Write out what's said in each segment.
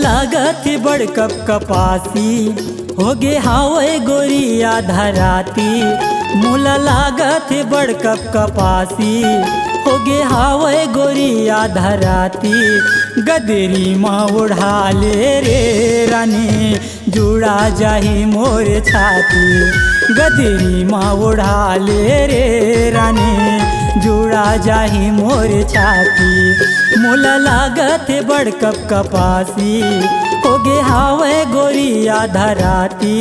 लागत बड़ कप कपासी होगे हावे गोरिया धराती। मोला लागत बड़ कप कपासी होगे हावे गोरिया धराती। गदरी माँ उड़ा ले रे रानी जुड़ा जाही मोर छाती। गदरी माँ उड़ा ले रे रानी जुड़ा जाही मोर छाती। मोला लागत बड़ कप कपासी होगे हावे गोरिया धराती।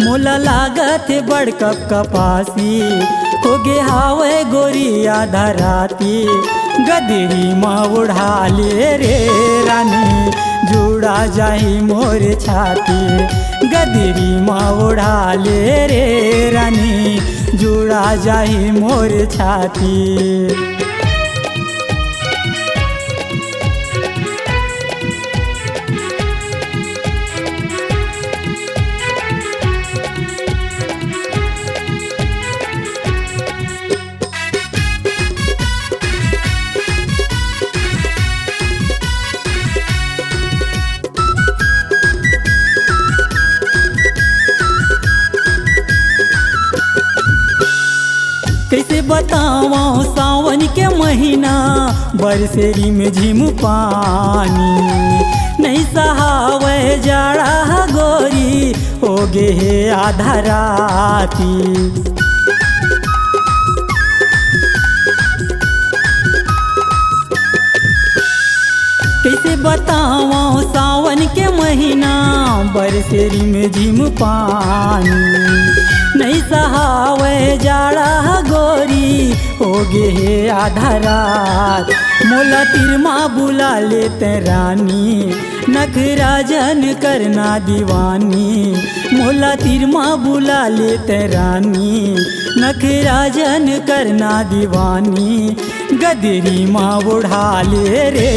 मोला लागत बड़ कप कपासी होगे हावे गोरिया धराती। गदरी माँ उड़ा ले रे रानी जुड़ा जाही मोर छाती। गदरी माँ उड़ा ले रे रानी जुड़ा जाही मोर छाती। कैसे बताऊँ सावन के महीना बरसेरी में झिम पानी। नहीं सहावे जाड़ा गोरी होगे है आधा राती। कैसे बताऊँ सावन के महीना बरसेरी में झिम पानी। नहीं सहावे जाड़ा गोरी होगे है आधा रात। मोला तिरमा बुला लेते रानी नखराजन करना दीवानी। मोला तिरमा बुला लेते रानी नखराजन करना दीवानी। गदरी माँ उड़ा ले रे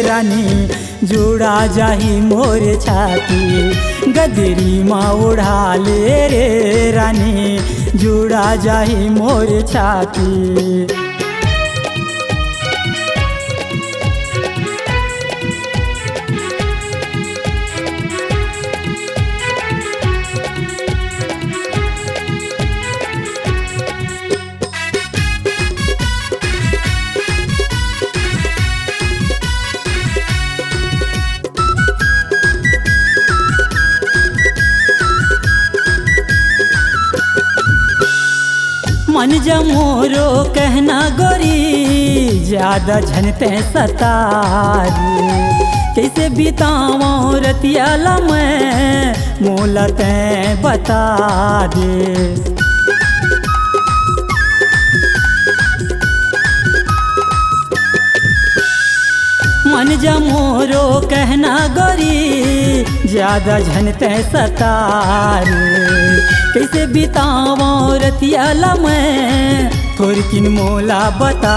रानी जुड़ा जाही मोर छाती। गदरी माँ उड़ा ले रे रानी जुड़ा जाही मोर छाती। मन जमोरो कहना गोरी ज्यादा झनते सतारी। कैसे बिताऊँ रतियाला मैं मोला तैं बता दे। मन जमोरो कहना गोरी ज्यादा झनते सतारी। कैसे बिताऊँ रतियाला मैं थोड़किन मोला बता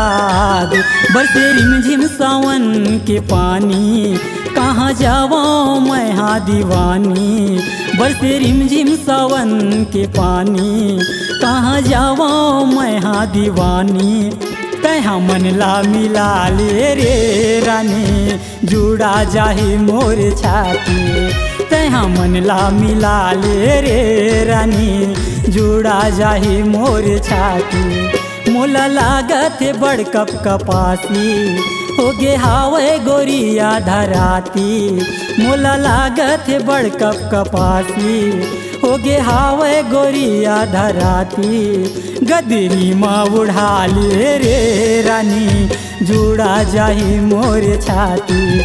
दे। बरसे रिमझिम सावन के पानी कहाँ जाऊँ मैं हाँ दीवानी। बरसे रिमझिम सावन के पानी कहाँ जाऊँ मैं हाँ दीवानी। तैहा मन ला मिला ले रे रानी जुड़ा जाही मोर छाती। तैहा मन ला मिला ले रे रानी जुड़ा जाही मोर छाती। मोला लागत बड़ कप कपासी होगे हावे गोरिया धराती। मोला लागत बड़ कप कपासी होगे हावे गोरिया धराती। गदरी माँ उड़ा ले रे रानी जुड़ा जाही मोर छाती।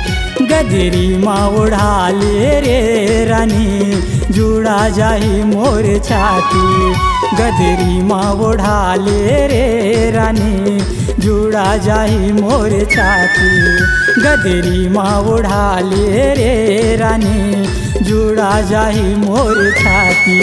गदरी माँ उड़ा ले रे रानी जुड़ा जाही मोर छाती। गदरी माँ उड़ा ले रे रानी जुड़ा जाही मोर छाती। गदरी माँ उड़ा ले रे रानी जुड़ा जाही मोर छाती।